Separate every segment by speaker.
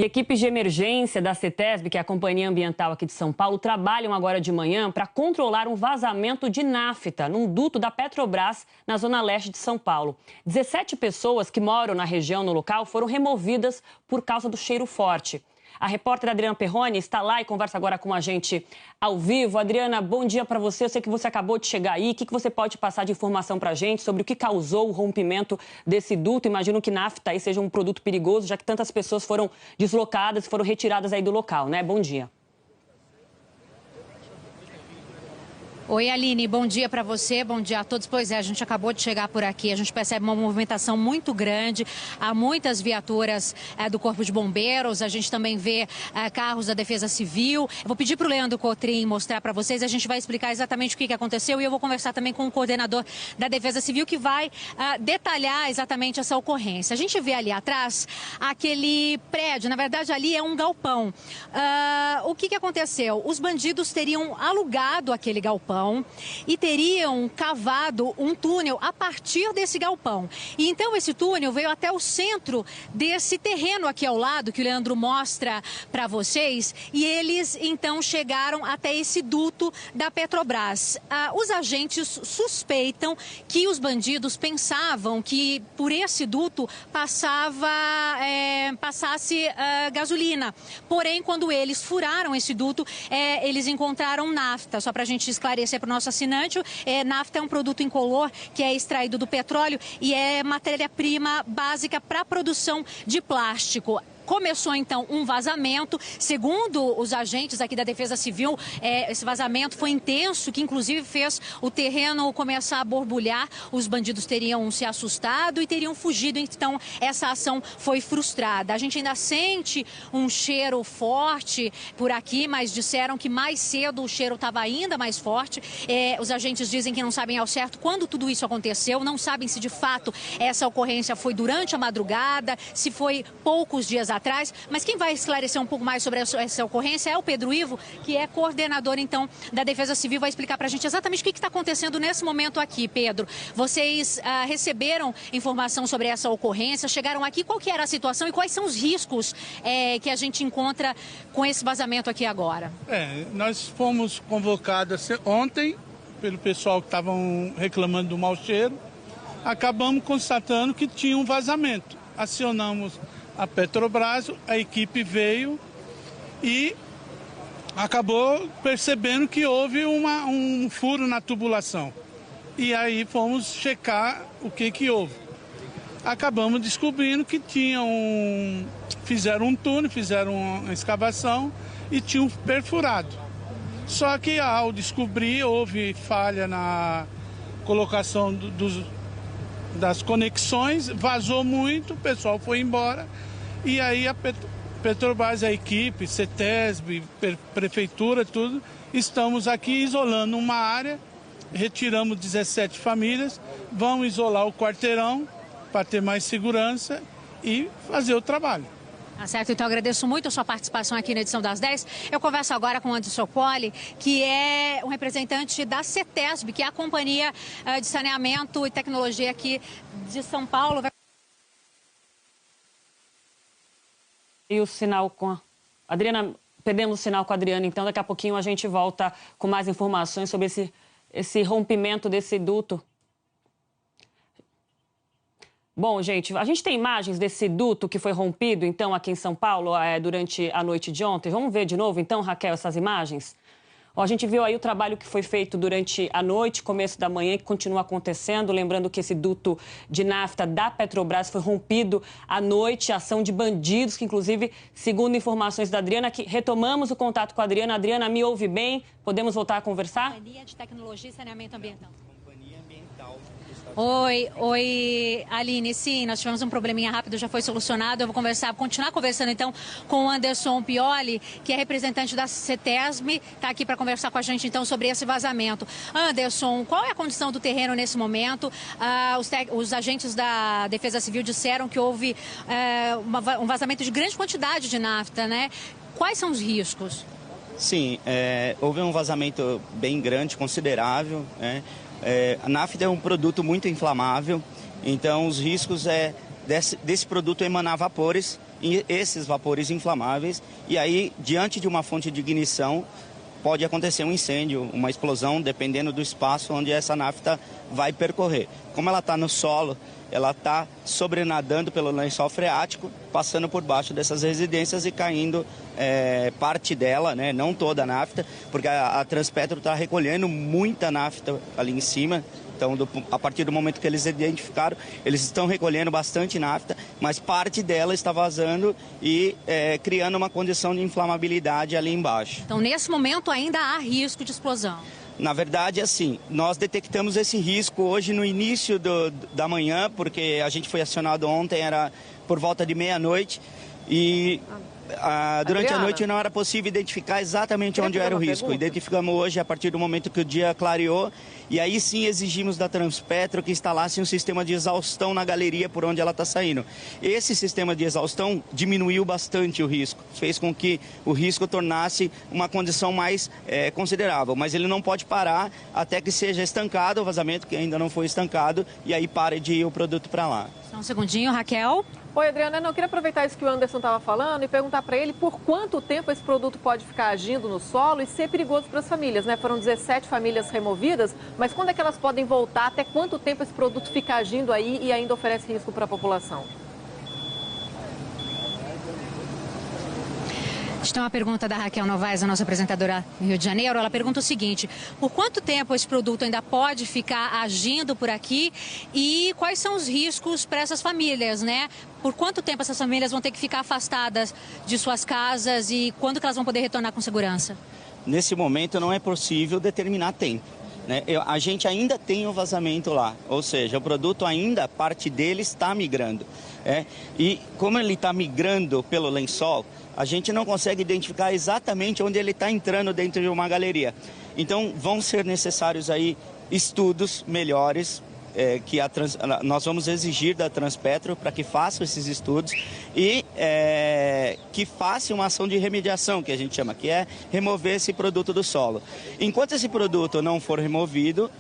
Speaker 1: E equipes de emergência da CETESB, que é a Companhia Ambiental aqui de São Paulo, trabalham agora de manhã para controlar um vazamento de nafta num duto da Petrobras na zona leste de São Paulo. 17 pessoas que moram na região no local foram removidas por causa do cheiro forte. A repórter Adriana Perrone está lá e conversa agora com a gente ao vivo. Adriana, bom dia para você. Eu sei que você acabou de chegar aí. O que você pode passar de informação para a gente sobre o que causou o rompimento desse duto? Imagino que nafta aí seja um produto perigoso, já que tantas pessoas foram deslocadas, foram retiradas aí do local, né? Bom dia.
Speaker 2: Oi, Aline, bom dia para você, bom dia a todos. Pois é, a gente acabou de chegar por aqui, a gente percebe uma movimentação muito grande, há muitas viaturas do Corpo de Bombeiros, a gente também vê carros da Defesa Civil. Eu vou pedir para o Leandro Cotrim mostrar para vocês, a gente vai explicar exatamente o que aconteceu e eu vou conversar também com o coordenador da Defesa Civil que vai detalhar exatamente essa ocorrência. A gente vê ali atrás aquele prédio, na verdade ali é um galpão. O que aconteceu? Os bandidos teriam alugado aquele galpão e teriam cavado um túnel a partir desse galpão. E então esse túnel veio até o centro desse terreno aqui ao lado, que o Leandro mostra para vocês, e eles então chegaram até esse duto da Petrobras. Os agentes suspeitam que os bandidos pensavam que por esse duto passasse gasolina. Porém, quando eles furaram esse duto, eles encontraram nafta. Só para a gente esclarecer para o nosso assinante, nafta é um produto incolor que é extraído do petróleo e é matéria-prima básica para a produção de plástico. Começou, então, um vazamento. Segundo os agentes aqui da Defesa Civil, esse vazamento foi intenso, que inclusive fez o terreno começar a borbulhar. Os bandidos teriam se assustado e teriam fugido, então essa ação foi frustrada. A gente ainda sente um cheiro forte por aqui, mas disseram que mais cedo o cheiro estava ainda mais forte. Os agentes dizem que não sabem ao certo quando tudo isso aconteceu, não sabem se de fato essa ocorrência foi durante a madrugada, se foi poucos dias atrás, mas quem vai esclarecer um pouco mais sobre essa ocorrência é o Pedro Ivo, que é coordenador, então, da Defesa Civil, vai explicar para a gente exatamente o que está acontecendo nesse momento aqui. Pedro, vocês receberam informação sobre essa ocorrência, chegaram aqui, qual que era a situação e quais são os riscos que a gente encontra com esse vazamento aqui agora?
Speaker 3: Nós fomos convocados ontem pelo pessoal que estavam reclamando do mau cheiro, acabamos constatando que tinha um vazamento, acionamos a Petrobras, a equipe veio e acabou percebendo que houve um furo na tubulação. E aí fomos checar o que houve. Acabamos descobrindo que fizeram um túnel, fizeram uma escavação e tinham perfurado. Só que ao descobrir, houve falha na colocação das conexões, vazou muito, o pessoal foi embora. E aí a Petrobras, a equipe, CETESB, Prefeitura, tudo, estamos aqui isolando uma área, retiramos 17 famílias, vamos isolar o quarteirão para ter mais segurança e fazer o trabalho.
Speaker 2: Tá certo, então eu agradeço muito a sua participação aqui na edição das 10. Eu converso agora com o Anderson Poli, que é um representante da CETESB, que é a Companhia de Saneamento e Tecnologia aqui de São Paulo.
Speaker 1: E o sinal com a Adriana, perdemos o sinal com a Adriana, então daqui a pouquinho a gente volta com mais informações sobre esse rompimento desse duto. Bom, gente, a gente tem imagens desse duto que foi rompido, então, aqui em São Paulo, durante a noite de ontem. Vamos ver de novo, então, Raquel, essas imagens? A gente viu aí o trabalho que foi feito durante a noite, começo da manhã, que continua acontecendo. Lembrando que esse duto de nafta da Petrobras foi rompido à noite, ação de bandidos, que inclusive, segundo informações da Adriana, que retomamos o contato com a Adriana. Adriana, me ouve bem? Podemos voltar a conversar?
Speaker 2: Companhia de Tecnologia e Saneamento Ambiental. Oi, Aline. Sim, nós tivemos um probleminha rápido, já foi solucionado. Eu vou continuar conversando então com o Anderson Pioli, que é representante da CETESB, está aqui para conversar com a gente então sobre esse vazamento. Anderson, qual é a condição do terreno nesse momento? Os agentes da Defesa Civil disseram que houve um vazamento de grande quantidade de nafta, né? Quais são os riscos?
Speaker 4: Sim, houve um vazamento bem grande, considerável, né? A nafta é um produto muito inflamável, então os riscos desse produto emanar vapores esses vapores inflamáveis, e aí, diante de uma fonte de ignição, pode acontecer um incêndio, uma explosão, dependendo do espaço onde essa nafta vai percorrer. Como ela está no solo, ela está sobrenadando pelo lençol freático, passando por baixo dessas residências e caindo parte dela, né, não toda a nafta, porque a Transpetro está recolhendo muita nafta ali em cima. Então, a partir do momento que eles identificaram, eles estão recolhendo bastante nafta, mas parte dela está vazando e criando uma condição de inflamabilidade ali embaixo.
Speaker 2: Então, nesse momento, ainda há risco de explosão?
Speaker 4: Na verdade, assim, nós detectamos esse risco hoje no início da manhã, porque a gente foi acionado ontem, era por volta de meia-noite, e durante a noite não era possível identificar exatamente onde era o risco. Identificamos hoje a partir do momento que o dia clareou, e aí sim exigimos da Transpetro que instalasse um sistema de exaustão na galeria por onde ela está saindo. Esse sistema de exaustão diminuiu bastante o risco, fez com que o risco tornasse uma condição mais considerável, mas ele não pode parar até que seja estancado o vazamento, que ainda não foi estancado, e aí pare de ir o produto para lá.
Speaker 2: Só um segundinho, Raquel.
Speaker 5: Oi, Adriana, eu queria aproveitar isso que o Anderson estava falando e perguntar para ele por quanto tempo esse produto pode ficar agindo no solo e ser perigoso para as famílias, né? Foram 17 famílias removidas, mas quando é que elas podem voltar? Até quanto tempo esse produto fica agindo aí e ainda oferece risco para a população?
Speaker 2: Tem uma pergunta da Raquel Novaes, a nossa apresentadora no Rio de Janeiro. Ela pergunta o seguinte: por quanto tempo esse produto ainda pode ficar agindo por aqui e quais são os riscos para essas famílias, né? Por quanto tempo essas famílias vão ter que ficar afastadas de suas casas e quando que elas vão poder retornar com segurança?
Speaker 4: Nesse momento não é possível determinar tempo, né? A gente ainda tem o vazamento lá, ou seja, o produto ainda, parte dele está migrando. E como ele está migrando pelo lençol, a gente não consegue identificar exatamente onde ele está entrando dentro de uma galeria. Então, vão ser necessários aí estudos melhores, que nós vamos exigir da Transpetro para que faça esses estudos e que faça uma ação de remediação, que a gente chama, que é remover esse produto do solo. Enquanto esse produto não for removido,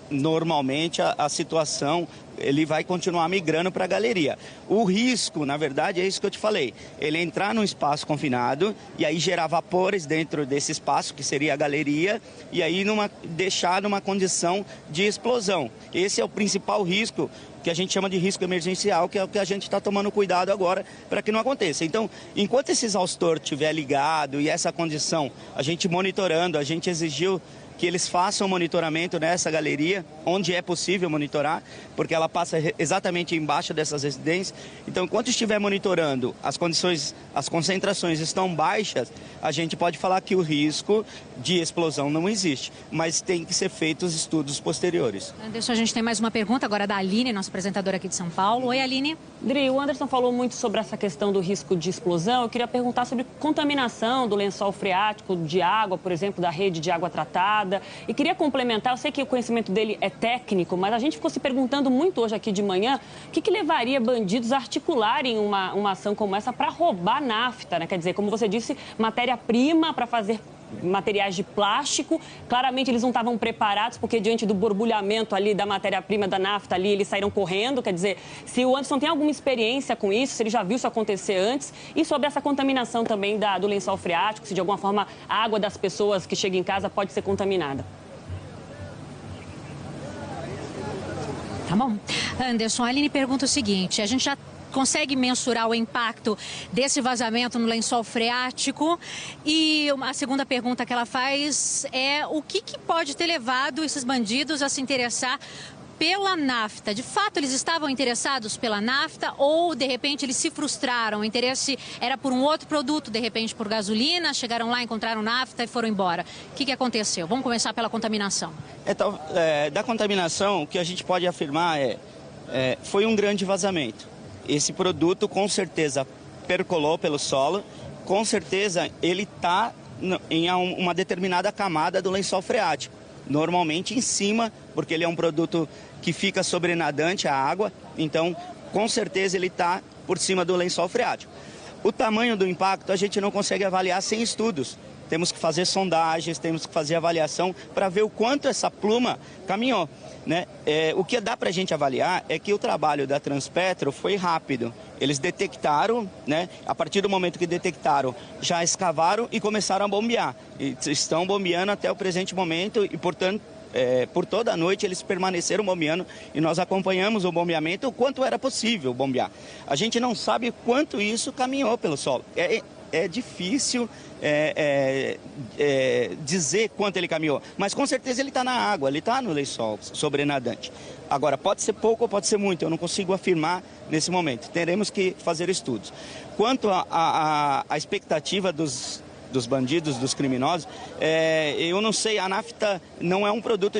Speaker 4: normalmente a situação, ele vai continuar migrando para a galeria. O risco, na verdade, é isso que eu te falei. Ele entrar num espaço confinado e aí gerar vapores dentro desse espaço, que seria a galeria, e aí deixar numa condição de explosão. Esse é o principal risco, que a gente chama de risco emergencial, que é o que a gente está tomando cuidado agora para que não aconteça. Então, enquanto esse exaustor estiver ligado e essa condição, a gente monitorando, a gente exigiu que eles façam monitoramento nessa galeria, onde é possível monitorar, porque ela passa exatamente embaixo dessas residências. Então, enquanto estiver monitorando, as concentrações estão baixas, a gente pode falar que o risco de explosão não existe, mas tem que ser feitos estudos posteriores.
Speaker 2: Anderson, a gente tem mais uma pergunta agora da Aline, nossa apresentadora aqui de São Paulo. Oi, Aline.
Speaker 1: Dri, o Anderson falou muito sobre essa questão do risco de explosão. Eu queria perguntar sobre contaminação do lençol freático, de água, por exemplo, da rede de água tratada. E queria complementar, eu sei que o conhecimento dele é técnico, mas a gente ficou se perguntando muito hoje aqui de manhã o que levaria bandidos a articularem uma ação como essa para roubar nafta, né? Quer dizer, como você disse, matéria-prima para fazer materiais de plástico. Claramente eles não estavam preparados, porque diante do borbulhamento ali da matéria-prima da nafta ali, eles saíram correndo. Quer dizer, se o Anderson tem alguma experiência com isso, se ele já viu isso acontecer antes, e sobre essa contaminação também do lençol freático, se de alguma forma a água das pessoas que chegam em casa pode ser contaminada.
Speaker 2: Tá bom. Anderson, a Aline pergunta o seguinte: a gente já consegue mensurar o impacto desse vazamento no lençol freático? E a segunda pergunta que ela faz é o que pode ter levado esses bandidos a se interessar pela nafta? De fato, eles estavam interessados pela nafta ou, de repente, eles se frustraram? O interesse era por um outro produto, de repente por gasolina, chegaram lá, encontraram nafta e foram embora. O que aconteceu? Vamos começar pela contaminação.
Speaker 4: Então, da contaminação, o que a gente pode afirmar foi um grande vazamento. Esse produto, com certeza, percolou pelo solo, com certeza ele está em uma determinada camada do lençol freático, normalmente em cima, porque ele é um produto que fica sobrenadante à água, então, com certeza, ele está por cima do lençol freático. O tamanho do impacto a gente não consegue avaliar sem estudos, temos que fazer sondagens, temos que fazer avaliação para ver o quanto essa pluma caminhou, né? O que dá para a gente avaliar é que o trabalho da Transpetro foi rápido. Eles detectaram, né? A partir do momento que detectaram, já escavaram e começaram a bombear. E estão bombeando até o presente momento e, portanto, por toda a noite eles permaneceram bombeando e nós acompanhamos o bombeamento o quanto era possível bombear. A gente não sabe quanto isso caminhou pelo solo. É difícil dizer quanto ele caminhou, mas com certeza ele está na água, ele está no lençol sobrenadante. Agora, pode ser pouco ou pode ser muito, eu não consigo afirmar nesse momento. Teremos que fazer estudos. Quanto à expectativa dos bandidos, dos criminosos, eu não sei, a nafta não é um produto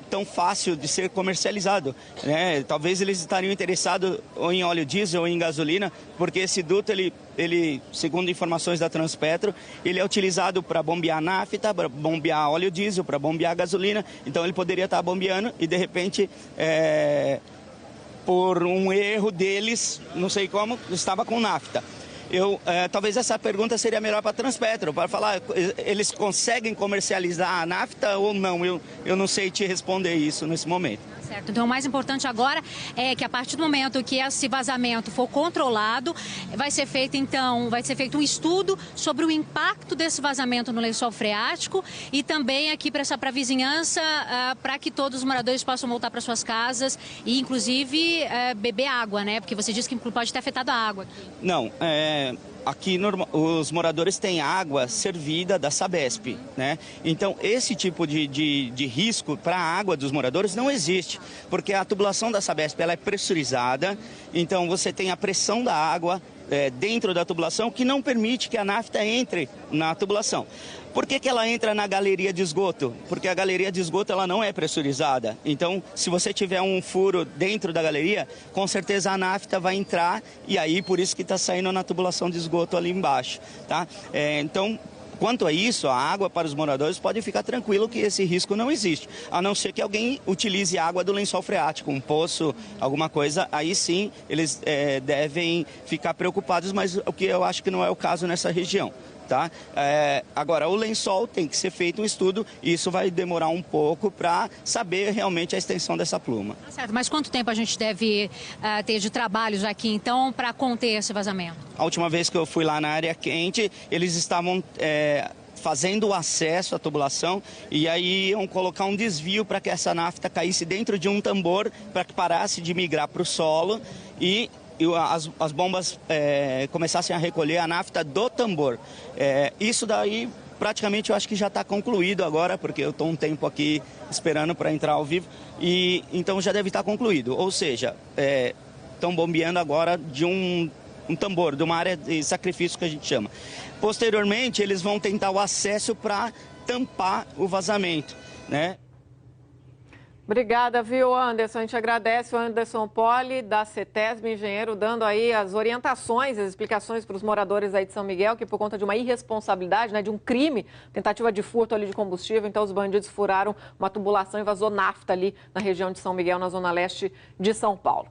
Speaker 4: tão fácil de ser comercializado, né? Talvez eles estariam interessados ou em óleo diesel ou em gasolina, porque esse duto, ele, segundo informações da Transpetro, ele é utilizado para bombear nafta, para bombear óleo diesel, para bombear gasolina, então ele poderia estar bombeando e de repente, por um erro deles, não sei como, estava com nafta. Talvez essa pergunta seria melhor para a Transpetro, para falar, eles conseguem comercializar a nafta ou não? Eu não sei te responder isso nesse momento.
Speaker 2: Certo. Então, o mais importante agora é que a partir do momento que esse vazamento for controlado, vai ser feito um estudo sobre o impacto desse vazamento no lençol freático e também aqui para a vizinhança, para que todos os moradores possam voltar para suas casas e, inclusive, beber água, né? Porque você disse que pode ter afetado a água aqui.
Speaker 4: Não, aqui os moradores têm água servida da Sabesp, né? Então, esse tipo de risco para a água dos moradores não existe, porque a tubulação da Sabesp ela é pressurizada, então você tem a pressão da água dentro da tubulação que não permite que a nafta entre na tubulação. Por que ela entra na galeria de esgoto? Porque a galeria de esgoto ela não é pressurizada. Então, se você tiver um furo dentro da galeria, com certeza a nafta vai entrar e aí por isso que está saindo na tubulação de esgoto ali embaixo, tá? Então, quanto a isso, a água para os moradores pode ficar tranquilo que esse risco não existe, a não ser que alguém utilize água do lençol freático, um poço, alguma coisa, aí sim eles devem ficar preocupados, mas o que eu acho que não é o caso nessa região. Tá? Agora, o lençol tem que ser feito um estudo e isso vai demorar um pouco para saber realmente a extensão dessa pluma.
Speaker 2: Certo, mas quanto tempo a gente deve ter de trabalhos aqui, então, para conter esse vazamento?
Speaker 4: A última vez que eu fui lá na área quente, eles estavam fazendo o acesso à tubulação e aí iam colocar um desvio para que essa nafta caísse dentro de um tambor para que parasse de migrar para o solo e as bombas começassem a recolher a nafta do tambor. Isso daí praticamente eu acho que já está concluído agora, porque eu estou um tempo aqui esperando para entrar ao vivo, e então já deve estar concluído. Ou seja, estão bombeando agora de um tambor, de uma área de sacrifício que a gente chama. Posteriormente, eles vão tentar o acesso para tampar o vazamento, né?
Speaker 5: Obrigada, viu, Anderson? A gente agradece o Anderson Poli, da CETESB, engenheiro, dando aí as orientações, as explicações para os moradores aí de São Miguel, que por conta de uma irresponsabilidade, né, de um crime, tentativa de furto ali de combustível, então os bandidos furaram uma tubulação e vazou nafta ali na região de São Miguel, na zona leste de São Paulo.